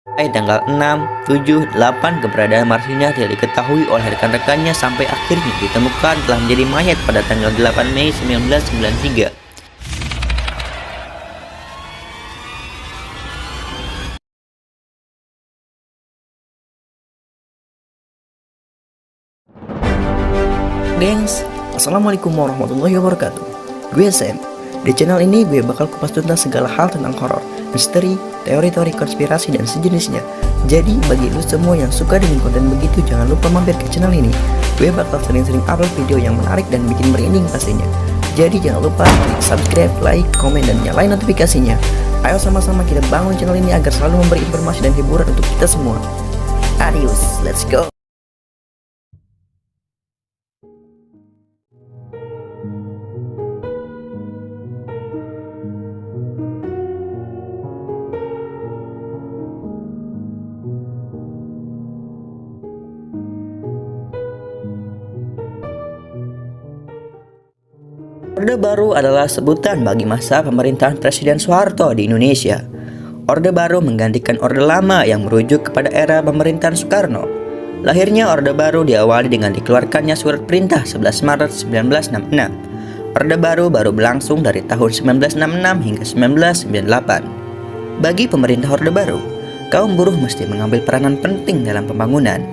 Mulai tanggal 6, 7, 8 keberadaan Marsinah tidak diketahui oleh rekan-rekannya sampai akhirnya ditemukan telah menjadi mayat pada tanggal 8 Mei 1993. Gengs, Assalamualaikum warahmatullahi wabarakatuh. Gue Sam. Di channel ini gue bakal kupas tuntas segala hal tentang horor, misteri, teori-teori konspirasi dan sejenisnya. Jadi bagi lu semua yang suka dengan konten begitu, jangan lupa mampir ke channel ini. Gue bakal sering-sering upload video yang menarik dan bikin merinding pastinya. Jadi jangan lupa klik subscribe, like, komen, dan nyalain notifikasinya. Ayo sama-sama kita bangun channel ini agar selalu memberi informasi dan hiburan untuk kita semua. Adios, let's go. Orde Baru adalah sebutan bagi masa pemerintahan Presiden Soeharto di Indonesia. Orde Baru menggantikan Orde Lama yang merujuk kepada era pemerintahan Soekarno. Lahirnya Orde Baru diawali dengan dikeluarkannya surat perintah 11 Maret 1966. Orde Baru berlangsung dari tahun 1966 hingga 1998. Bagi pemerintah Orde Baru, kaum buruh mesti mengambil peranan penting dalam pembangunan.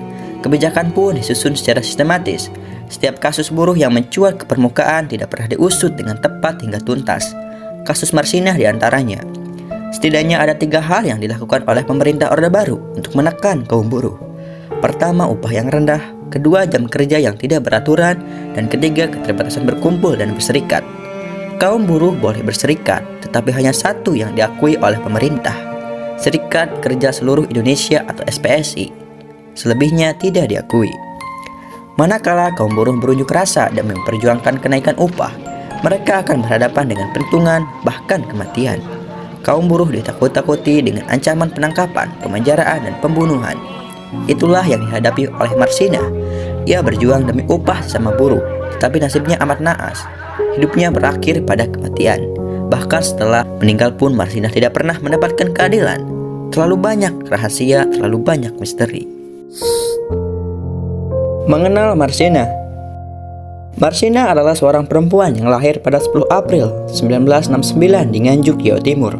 Kebijakan pun disusun secara sistematis. Setiap kasus buruh yang mencuat ke permukaan tidak pernah diusut dengan tepat hingga tuntas. Kasus Marsinah diantaranya. Setidaknya ada 3 hal yang dilakukan oleh pemerintah Orde Baru untuk menekan kaum buruh. Pertama, upah yang rendah. Kedua, jam kerja yang tidak beraturan. Dan ketiga, keterbatasan berkumpul dan berserikat. Kaum buruh boleh berserikat, tetapi hanya satu yang diakui oleh pemerintah, Serikat Kerja Seluruh Indonesia atau SPSI. Selebihnya tidak diakui. Manakala kaum buruh berunjuk rasa dan memperjuangkan kenaikan upah, mereka akan berhadapan dengan pentungan, bahkan kematian. Kaum buruh ditakut-takuti dengan ancaman penangkapan, pemenjaraan, dan pembunuhan. Itulah yang dihadapi oleh Marsinah. Ia berjuang demi upah sama buruh, tetapi nasibnya amat naas. Hidupnya berakhir pada kematian. Bahkan setelah meninggal pun Marsinah tidak pernah mendapatkan keadilan. Terlalu banyak rahasia, terlalu banyak misteri. Mengenal Marsinah. Marsinah adalah seorang perempuan yang lahir pada 10 April 1969 di Nganjuk, Jawa Timur,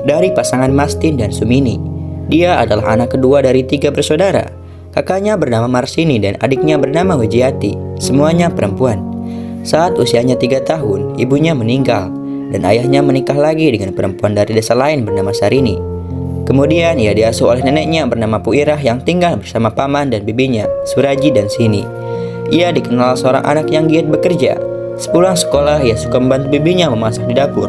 dari pasangan Mastin dan Sumini. Dia adalah anak kedua dari 3 bersaudara. Kakaknya bernama Marsini dan adiknya bernama Wijiati, semuanya perempuan. Saat usianya 3 tahun, ibunya meninggal dan ayahnya menikah lagi dengan perempuan dari desa lain bernama Sarini. Kemudian ia diasuh oleh neneknya bernama Puirah yang tinggal bersama paman dan bibinya, Suraji dan Sini. Ia dikenal seorang anak yang giat bekerja. Sepulang sekolah, ia suka membantu bibinya memasak di dapur,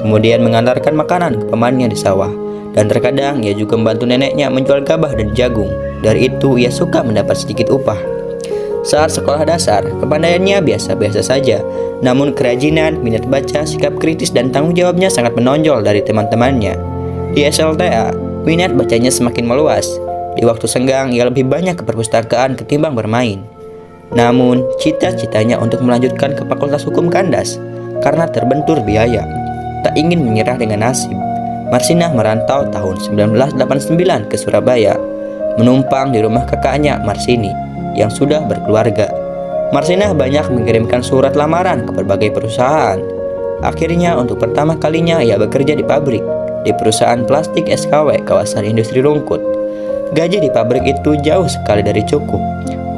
kemudian mengantarkan makanan ke pamannya di sawah. Dan terkadang ia juga membantu neneknya menjual gabah dan jagung. Dari itu ia suka mendapat sedikit upah. Saat sekolah dasar, kepandaiannya biasa-biasa saja. Namun kerajinan, minat baca, sikap kritis, dan tanggung jawabnya sangat menonjol dari teman-temannya. Di SLTA, minat bacanya semakin meluas. Di waktu senggang, ia lebih banyak ke perpustakaan ketimbang bermain. Namun, cita-citanya untuk melanjutkan ke Fakultas Hukum kandas karena terbentur biaya. Tak ingin menyerah dengan nasib, Marsinah merantau tahun 1989 ke Surabaya, menumpang di rumah kakaknya Marsini yang sudah berkeluarga. Marsinah banyak mengirimkan surat lamaran ke berbagai perusahaan. Akhirnya, untuk pertama kalinya ia bekerja di pabrik, di perusahaan plastik SKW kawasan industri Rungkut. Gaji di pabrik itu jauh sekali dari cukup.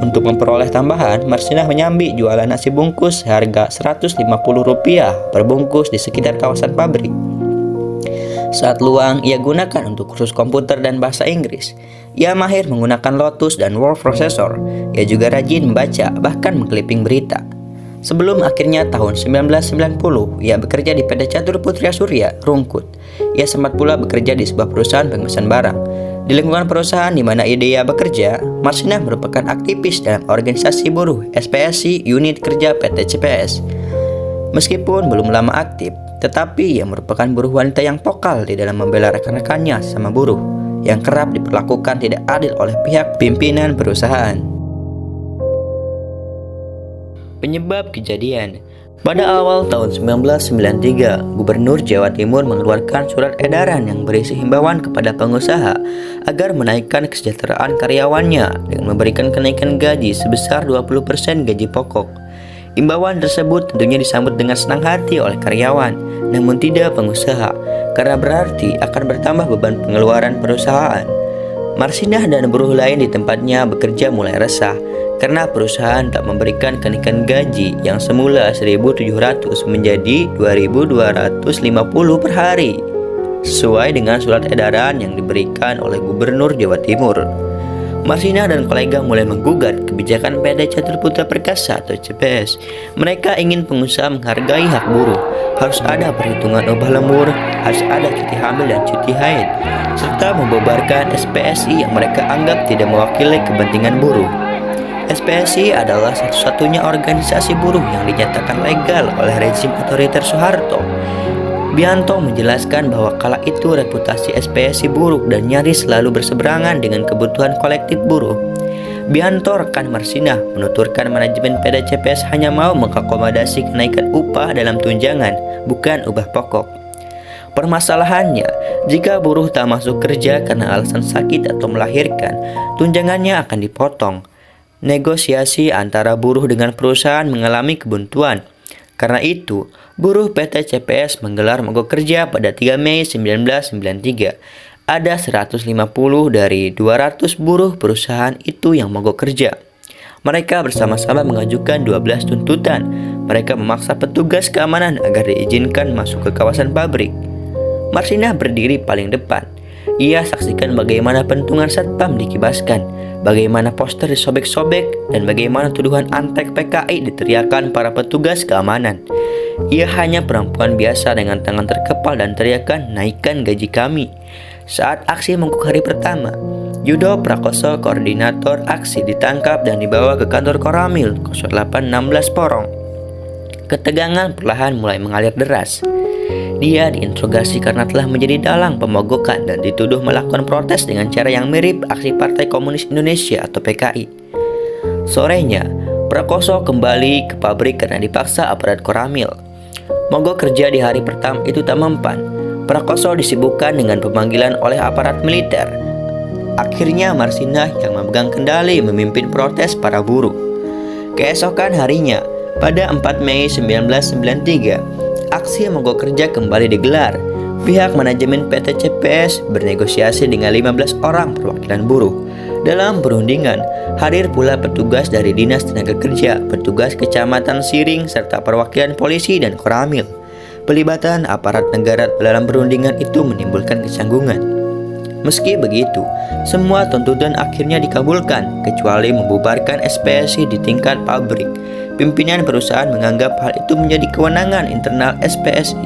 Untuk memperoleh tambahan, Marsinah menyambi jualan nasi bungkus harga Rp150 per bungkus di sekitar kawasan pabrik. Saat luang, ia gunakan untuk kursus komputer dan bahasa Inggris. Ia mahir menggunakan Lotus dan Word Processor. Ia juga rajin membaca, bahkan mengkliping berita. Sebelum akhirnya tahun 1990, ia bekerja di PT Catur Putria Surya, Rungkut. Ia sempat pula bekerja di sebuah perusahaan pemesan barang. Di lingkungan perusahaan di mana ia bekerja, Marsinah merupakan aktivis dalam organisasi buruh SPSI Unit Kerja PT CPS. Meskipun belum lama aktif, tetapi ia merupakan buruh wanita yang vokal di dalam membela rekan-rekannya sama buruh yang kerap diperlakukan tidak adil oleh pihak pimpinan perusahaan. Penyebab kejadian. Pada awal tahun 1993, Gubernur Jawa Timur mengeluarkan surat edaran yang berisi himbauan kepada pengusaha agar menaikkan kesejahteraan karyawannya dengan memberikan kenaikan gaji sebesar 20% gaji pokok. Himbauan tersebut tentunya disambut dengan senang hati oleh karyawan, namun tidak pengusaha, karena berarti akan bertambah beban pengeluaran perusahaan. Marsinah dan buruh lain di tempatnya bekerja mulai resah karena perusahaan tak memberikan kenaikan gaji yang semula 1.700 menjadi 2.250 per hari, sesuai dengan surat edaran yang diberikan oleh Gubernur Jawa Timur. Marsinah dan kolega mulai menggugat kebijakan PT Catur Putra Perkasa atau CPS. Mereka ingin pengusaha menghargai hak buruh, harus ada perhitungan upah lembur, harus ada cuti hamil dan cuti haid, serta membubarkan SPSI yang mereka anggap tidak mewakili kepentingan buruh. SPSI adalah satu-satunya organisasi buruh yang dinyatakan legal oleh rezim otoriter Soeharto. Bianto menjelaskan bahwa kala itu reputasi SPSI buruk dan nyaris selalu berseberangan dengan kebutuhan kolektif buruh. Bianto rekan Marsinah menuturkan manajemen PT CPS hanya mau mengakomodasi kenaikan upah dalam tunjangan, bukan upah pokok. Permasalahannya, jika buruh tak masuk kerja karena alasan sakit atau melahirkan, tunjangannya akan dipotong. Negosiasi antara buruh dengan perusahaan mengalami kebuntuan. Karena itu, buruh PT CPS menggelar mogok kerja pada 3 Mei 1993. Ada 150 dari 200 buruh perusahaan itu yang mogok kerja. Mereka bersama-sama mengajukan 12 tuntutan. Mereka memaksa petugas keamanan agar diizinkan masuk ke kawasan pabrik. Marsinah berdiri paling depan. Ia saksikan bagaimana pentungan satpam dikibaskan, bagaimana poster disobek-sobek, dan bagaimana tuduhan antek PKI diteriakan para petugas keamanan. Ia hanya perempuan biasa dengan tangan terkepal dan teriakan, "Naikkan gaji kami." Saat aksi mogok hari pertama, Yudo Prakoso, koordinator aksi, ditangkap dan dibawa ke kantor Koramil 0816 Porong. Ketegangan perlahan mulai mengalir deras. Dia diinterogasi karena telah menjadi dalang pemogokan dan dituduh melakukan protes dengan cara yang mirip aksi Partai Komunis Indonesia atau PKI. Sorenya, Prakoso kembali ke pabrik karena dipaksa aparat Koramil. Mogok kerja di hari pertama itu tak mempan. Prakoso disibukkan dengan pemanggilan oleh aparat militer. Akhirnya Marsinah yang memegang kendali memimpin protes para buruh. Keesokan harinya, pada 4 Mei 1993, aksi mogok kerja kembali digelar. Pihak manajemen PT CPS bernegosiasi dengan 15 orang perwakilan buruh. Dalam perundingan, hadir pula petugas dari Dinas Tenaga Kerja, petugas Kecamatan Siring, serta perwakilan polisi dan Koramil. Pelibatan aparat negara dalam perundingan itu menimbulkan kecanggungan. Meski begitu, semua tuntutan akhirnya dikabulkan, kecuali membubarkan SPSI di tingkat pabrik. Pimpinan perusahaan menganggap hal itu menjadi kewenangan internal SPSI.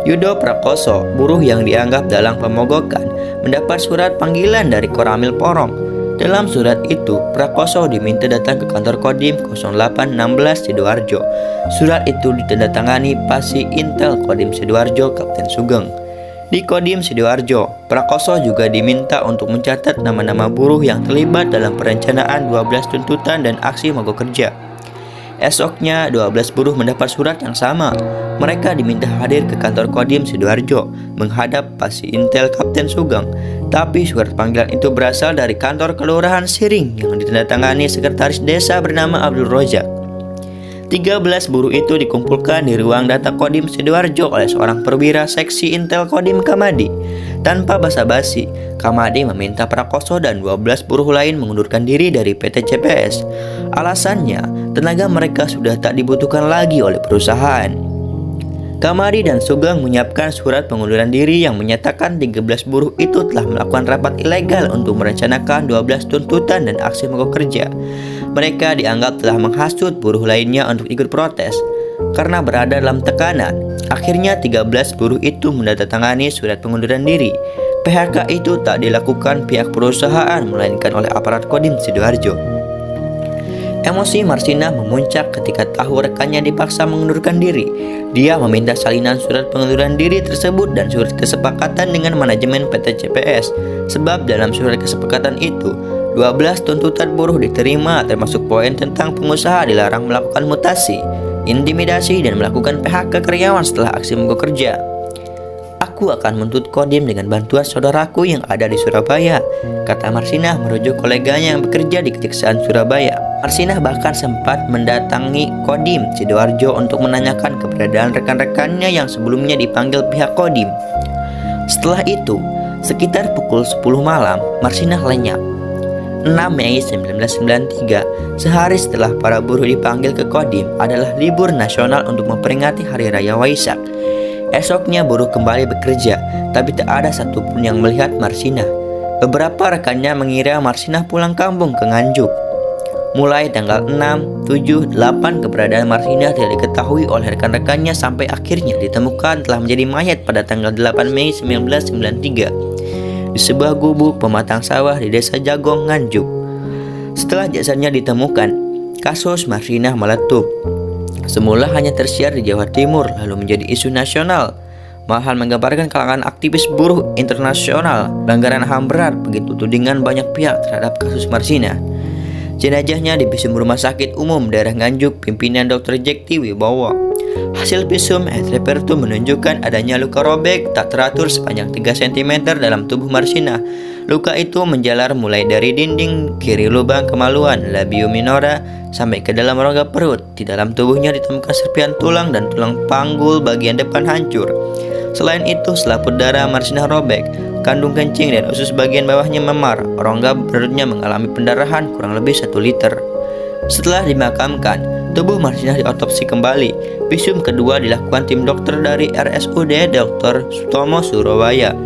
Yudo Prakoso, buruh yang dianggap dalang pemogokan, mendapat surat panggilan dari Koramil Porong. Dalam surat itu, Prakoso diminta datang ke kantor Kodim 0816 Sidoarjo. Surat itu ditandatangani Pasi Intel Kodim Sidoarjo Kapten Sugeng. Di Kodim Sidoarjo, Prakoso juga diminta untuk mencatat nama-nama buruh yang terlibat dalam perencanaan 12 tuntutan dan aksi mogok kerja. Esoknya, 12 buruh mendapat surat yang sama. Mereka diminta hadir ke kantor Kodim Sidoarjo menghadap Pasi Intel Kapten Sugeng. Tapi surat panggilan itu berasal dari kantor Kelurahan Siring yang ditandatangani sekretaris desa bernama Abdul Rozak. 13 buruh itu dikumpulkan di ruang data Kodim Sidoarjo oleh seorang perwira seksi Intel Kodim Kamadi. Tanpa basa-basi, Kamadi meminta Prakoso dan 12 buruh lain mengundurkan diri dari PT CPS. Alasannya, tenaga mereka sudah tak dibutuhkan lagi oleh perusahaan. Kamadi dan Sugeng menyiapkan surat pengunduran diri yang menyatakan 13 buruh itu telah melakukan rapat ilegal untuk merencanakan 12 tuntutan dan aksi mogok kerja. Mereka dianggap telah menghasut buruh lainnya untuk ikut protes. Karena berada dalam tekanan, akhirnya 13 buruh itu menandatangani surat pengunduran diri. PHK itu tak dilakukan pihak perusahaan melainkan oleh aparat Kodim Sidoarjo. Emosi Marsinah memuncak ketika tahu rekannya dipaksa mengundurkan diri. Dia meminta salinan surat pengunduran diri tersebut dan surat kesepakatan dengan manajemen PT CPS. Sebab dalam surat kesepakatan itu, 12 tuntutan buruh diterima termasuk poin tentang pengusaha dilarang melakukan mutasi. intimidasi, dan melakukan PHK karyawan setelah aksi mogok kerja. Aku akan menuntut Kodim dengan bantuan saudaraku yang ada di Surabaya, kata Marsinah merujuk koleganya yang bekerja di Kejaksaan Surabaya. Marsinah bahkan sempat mendatangi Kodim Sidoarjo untuk menanyakan keberadaan rekan-rekannya yang sebelumnya dipanggil pihak Kodim. Setelah itu, sekitar pukul 10 malam, Marsinah lenyap. 6 Mei 1993, sehari setelah para buruh dipanggil ke Kodim, adalah libur nasional untuk memperingati Hari Raya Waisak. Esoknya buruh kembali bekerja, tapi tak ada satupun yang melihat Marsinah. Beberapa rekannya mengira Marsinah pulang kampung ke Nganjuk. Mulai tanggal 6, 7, 8 keberadaan Marsinah tidak diketahui oleh rekan-rekannya sampai akhirnya ditemukan telah menjadi mayat pada tanggal 8 Mei 1993 di sebuah gubuk pematang sawah di Desa Jagong, Nganjuk. Setelah jasadnya ditemukan, kasus Marsinah meletup. Semula hanya tersiar di Jawa Timur, lalu menjadi isu nasional. Malahan menggambarkan kalangan aktivis buruh internasional. Pelanggaran HAM berat begitu tudingan banyak pihak terhadap kasus Marsinah. Jenazahnya di visum Rumah Sakit Umum Daerah Nganjuk pimpinan Dr. Jekti Wibowo. Hasil visum et repertum menunjukkan adanya luka robek tak teratur sepanjang 3 cm dalam tubuh Marsinah. Luka itu menjalar mulai dari dinding kiri lubang kemaluan labio minora sampai ke dalam rongga perut. Di dalam tubuhnya ditemukan serpihan tulang dan tulang panggul bagian depan hancur. Selain itu, selaput darah Marsinah robek, kandung kencing dan usus bagian bawahnya memar. Rongga perutnya mengalami pendarahan kurang lebih 1 liter. Setelah dimakamkan, tubuh Marsinah diotopsi kembali. Visum kedua dilakukan tim dokter dari RSUD Dr. Sutomo Surabaya.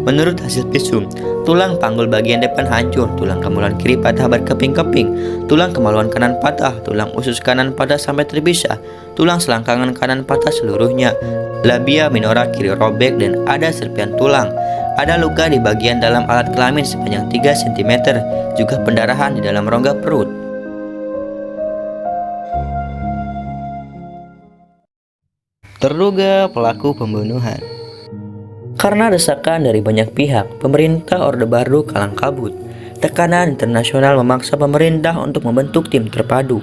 Menurut hasil visum, tulang panggul bagian depan hancur, tulang kemaluan kiri patah berkeping-keping, tulang kemaluan kanan patah, tulang usus kanan patah sampai terpisah, tulang selangkangan kanan patah seluruhnya, labia minora kiri robek dan ada serpihan tulang. Ada luka di bagian dalam alat kelamin sepanjang 3 cm, juga pendarahan di dalam rongga perut. Terduga pelaku pembunuhan. Karena desakan dari banyak pihak, pemerintah Orde Baru kalang kabut. Tekanan internasional memaksa pemerintah untuk membentuk tim terpadu.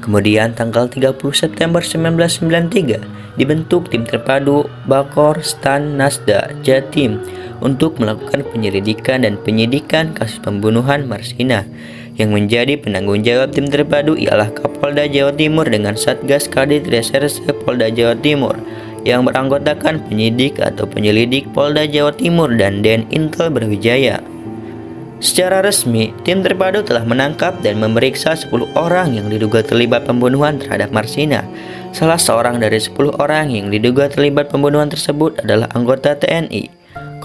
Kemudian tanggal 30 September 1993 dibentuk tim terpadu Bakor, Stan, Nasda, Jatim untuk melakukan penyelidikan dan penyidikan kasus pembunuhan Marsinah. Yang menjadi penanggung jawab tim terpadu ialah Kapolda Jawa Timur dengan Satgas Kadit Reserse Polda Jawa Timur yang beranggotakan penyidik atau penyelidik Polda Jawa Timur dan Den Intel Brawijaya. Secara resmi, tim terpadu telah menangkap dan memeriksa 10 orang yang diduga terlibat pembunuhan terhadap Marsinah. Salah seorang dari 10 orang yang diduga terlibat pembunuhan tersebut adalah anggota TNI,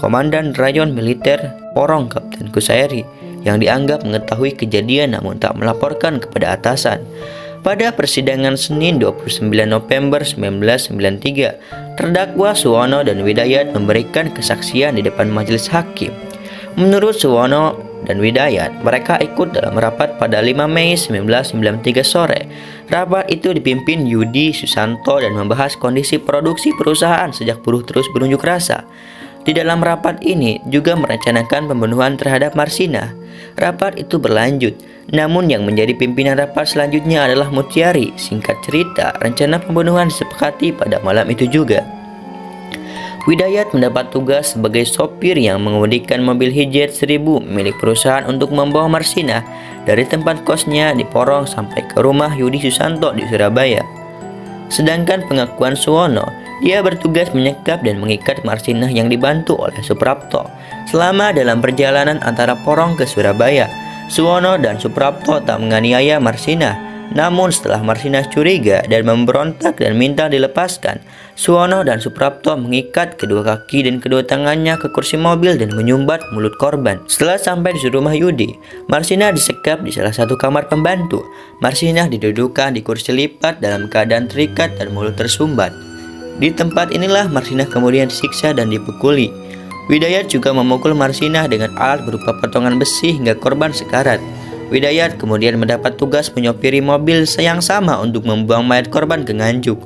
Komandan Rayon Militer Porong Kapten Kusairi, yang dianggap mengetahui kejadian namun tak melaporkan kepada atasan. Pada persidangan Senin 29 November 1993, terdakwa Suwono dan Widayat memberikan kesaksian di depan majelis hakim. Menurut Suwono dan Widayat, mereka ikut dalam rapat pada 5 Mei 1993 sore. Rapat itu dipimpin Yudi Susanto dan membahas kondisi produksi perusahaan sejak buruh terus berunjuk rasa. Di dalam rapat ini juga merencanakan pembunuhan terhadap Marsinah. Rapat itu berlanjut, namun yang menjadi pimpinan rapat selanjutnya adalah Mutiari. Singkat cerita, rencana pembunuhan disepakati pada malam itu juga. Widayat mendapat tugas sebagai sopir yang mengemudikan mobil Hijet 1000 milik perusahaan untuk membawa Marsinah dari tempat kosnya di Porong sampai ke rumah Yudi Susanto di Surabaya. Sedangkan pengakuan Suwono, dia bertugas menyekap dan mengikat Marsinah yang dibantu oleh Suprapto. Selama dalam perjalanan antara Porong ke Surabaya, Suwono dan Suprapto tak menganiaya Marsinah. Namun setelah Marsinah curiga dan memberontak dan minta dilepaskan, Suwono dan Suprapto mengikat kedua kaki dan kedua tangannya ke kursi mobil dan menyumbat mulut korban. Setelah sampai di rumah Yudi, Marsinah disekap di salah satu kamar pembantu. Marsinah didudukkan di kursi lipat dalam keadaan terikat dan mulut tersumbat. Di tempat inilah Marsinah kemudian disiksa dan dipukuli. Widayat juga memukul Marsinah dengan alat berupa potongan besi hingga korban sekarat. Widayat kemudian mendapat tugas menyopiri mobil yang sama untuk membuang mayat korban ke Nganjuk.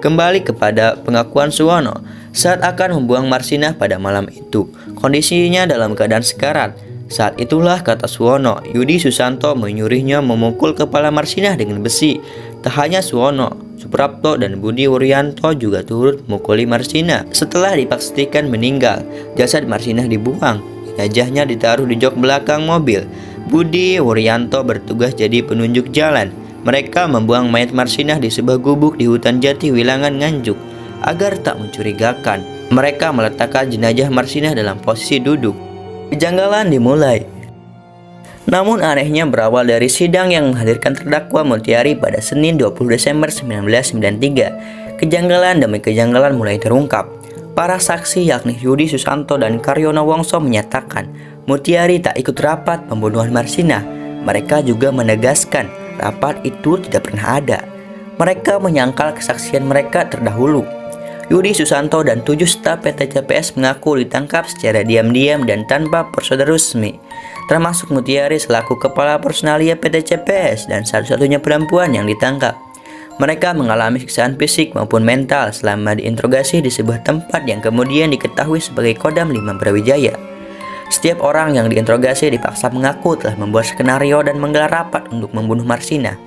Kembali kepada pengakuan Suwono, saat akan membuang Marsinah pada malam itu, kondisinya dalam keadaan sekarat. Saat itulah, kata Suwono, Yudi Susanto menyuruhnya memukul kepala Marsinah dengan besi. Tak hanya Suwono, Suprapto dan Budi Wuryanto juga turut memukuli Marsinah. Setelah dipastikan meninggal, jasad Marsinah dibuang. Jenazahnya ditaruh di jok belakang mobil. Budi Wuryanto bertugas jadi penunjuk jalan. Mereka membuang mayat Marsinah di sebuah gubuk di hutan jati Wilangan Nganjuk. Agar tak mencurigakan, mereka meletakkan jenazah Marsinah dalam posisi duduk. Kejanggalan dimulai. Namun anehnya berawal dari sidang yang menghadirkan terdakwa Mutiari pada Senin 20 Desember 1993. Kejanggalan demi kejanggalan mulai terungkap. Para saksi yakni Yudi Susanto dan Karyono Wongso menyatakan Mutiari tak ikut rapat pembunuhan Marsinah. Mereka juga menegaskan rapat itu tidak pernah ada. Mereka menyangkal kesaksian mereka terdahulu. Yudi Susanto dan 7 staf PT CPS mengaku ditangkap secara diam-diam dan tanpa prosedur resmi, termasuk Mutiari selaku kepala personalia PT CPS dan satu-satunya perempuan yang ditangkap. Mereka mengalami siksaan fisik maupun mental selama diinterogasi di sebuah tempat yang kemudian diketahui sebagai Kodam 5 Brawijaya. Setiap orang yang diinterogasi dipaksa mengaku telah membuat skenario dan menggelar rapat untuk membunuh Marsinah.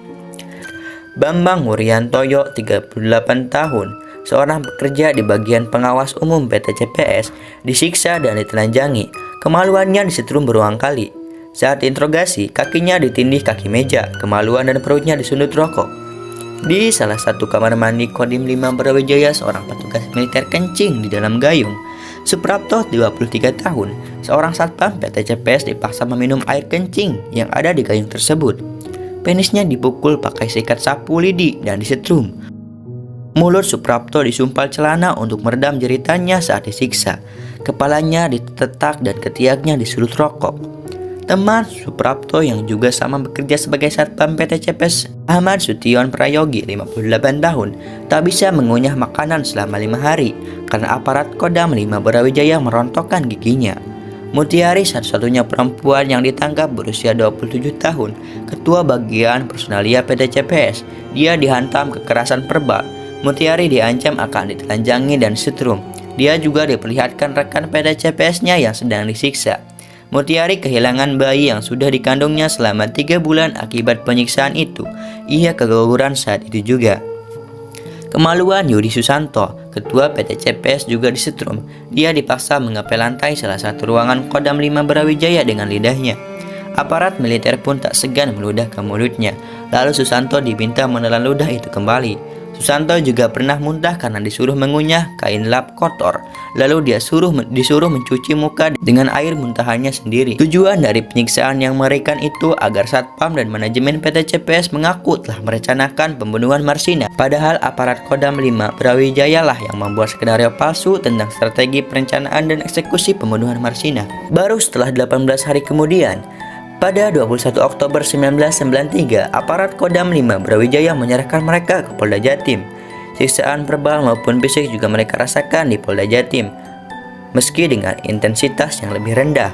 Bambang Wuryantoyo, 38 tahun, seorang pekerja di bagian pengawas umum PT CPS, disiksa dan ditelanjangi. Kemaluannya disetrum berulang kali. Saat diinterogasi, kakinya ditindih kaki meja, kemaluan dan perutnya disundut rokok. Di salah satu kamar mandi Kodim 5 Brawijaya, seorang petugas militer kencing di dalam gayung. Suprapto, 23 tahun, seorang satpam PT CPS dipaksa meminum air kencing yang ada di gayung tersebut. Penisnya dipukul pakai sikat sapu lidi dan disetrum. Mulut Suprapto disumpal celana untuk meredam jeritannya saat disiksa. Kepalanya ditetak dan ketiaknya disulut rokok. Teman Suprapto yang juga sama bekerja sebagai satpam PT CPS, Ahmad Sution Prayogi, 58 tahun, tak bisa mengunyah makanan selama 5 hari karena aparat Kodam 5 Brawijaya merontokkan giginya. Mutiari, satu-satunya perempuan yang ditangkap, berusia 27 tahun, ketua bagian personalia PT CPS. Dia dihantam kekerasan verbal. Mutiari diancam akan ditelanjangi dan disetrum. Dia juga diperlihatkan rekan PT CPS-nya yang sedang disiksa. Mutiari kehilangan bayi yang sudah dikandungnya selama 3 bulan akibat penyiksaan itu. Ia keguguran saat itu juga. Kemaluan Yudi Susanto, ketua PT CPS, juga disetrum. Dia dipaksa mengepel lantai salah satu ruangan Kodam 5 Brawijaya dengan lidahnya. Aparat militer pun tak segan meludah ke mulutnya. Lalu Susanto diminta menelan ludah itu kembali. Susanto juga pernah muntah karena disuruh mengunyah kain lap kotor. Lalu dia disuruh mencuci muka dengan air muntahannya sendiri. Tujuan dari penyiksaan yang mengerikan itu agar satpam dan manajemen PT CPS mengaku telah merencanakan pembunuhan Marsinah. Padahal aparat Kodam 5 Brawijaya lah yang membuat skenario palsu tentang strategi perencanaan dan eksekusi pembunuhan Marsinah. Baru setelah 18 hari kemudian, pada 21 Oktober 1993, aparat Kodam 5 Brawijaya menyerahkan mereka ke Polda Jatim. Siksaan verbal maupun fisik juga mereka rasakan di Polda Jatim, meski dengan intensitas yang lebih rendah.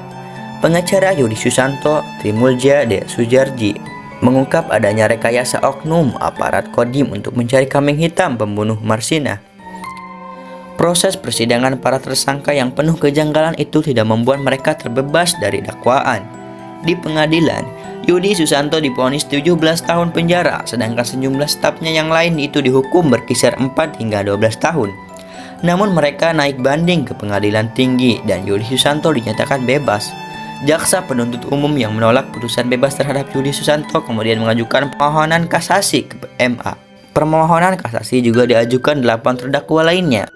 Pengacara Yudi Susanto, Trimulja D. Sujarji, mengungkap adanya rekayasa oknum aparat Kodim untuk mencari kambing hitam pembunuh Marsinah. Proses persidangan para tersangka yang penuh kejanggalan itu tidak membuat mereka terbebas dari dakwaan. Di pengadilan, Yudi Susanto divonis 17 tahun penjara, sedangkan sejumlah stafnya yang lain itu dihukum berkisar 4 hingga 12 tahun. Namun mereka naik banding ke pengadilan tinggi dan Yudi Susanto dinyatakan bebas. Jaksa penuntut umum yang menolak putusan bebas terhadap Yudi Susanto kemudian mengajukan permohonan kasasi ke MA. Permohonan kasasi juga diajukan 8 terdakwa lainnya.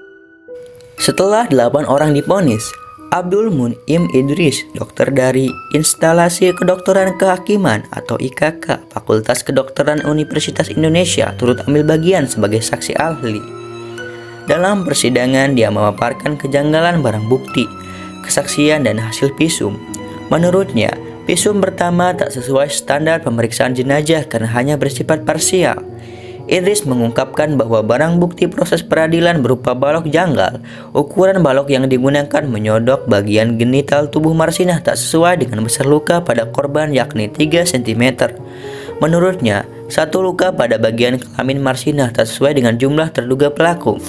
Setelah 8 orang divonis, Abdul Munim Idris, dokter dari Instalasi Kedokteran Kehakiman atau IKK, Fakultas Kedokteran Universitas Indonesia, turut ambil bagian sebagai saksi ahli. Dalam persidangan, dia memaparkan kejanggalan barang bukti, kesaksian, dan hasil visum. Menurutnya, visum pertama tak sesuai standar pemeriksaan jenazah karena hanya bersifat parsial. Idris mengungkapkan bahwa barang bukti proses peradilan berupa balok janggal. Ukuran balok yang digunakan menyodok bagian genital tubuh Marsinah tak sesuai dengan besar luka pada korban, yakni 3 cm. Menurutnya, satu luka pada bagian kelamin Marsinah tak sesuai dengan jumlah terduga pelaku.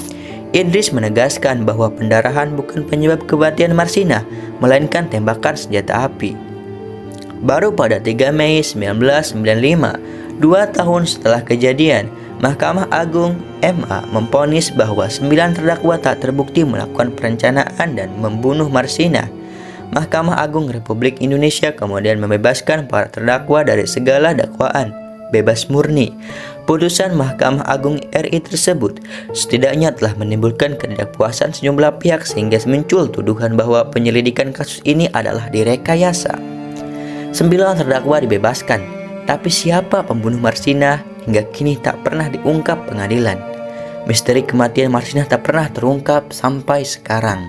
Idris menegaskan bahwa pendarahan bukan penyebab kematian Marsinah, melainkan tembakan senjata api. Baru pada 3 Mei 1995, 2 tahun setelah kejadian, Mahkamah Agung MA memvonis bahwa 9 terdakwa tak terbukti melakukan perencanaan dan membunuh Marsina. Mahkamah Agung Republik Indonesia kemudian membebaskan para terdakwa dari segala dakwaan, bebas murni. Putusan Mahkamah Agung RI tersebut setidaknya telah menimbulkan ketidakpuasan sejumlah pihak sehingga muncul tuduhan bahwa penyelidikan kasus ini adalah direkayasa. 9 terdakwa dibebaskan, tapi siapa pembunuh Marsina hingga kini tak pernah diungkap pengadilan. Misteri kematian Marsina tak pernah terungkap sampai sekarang.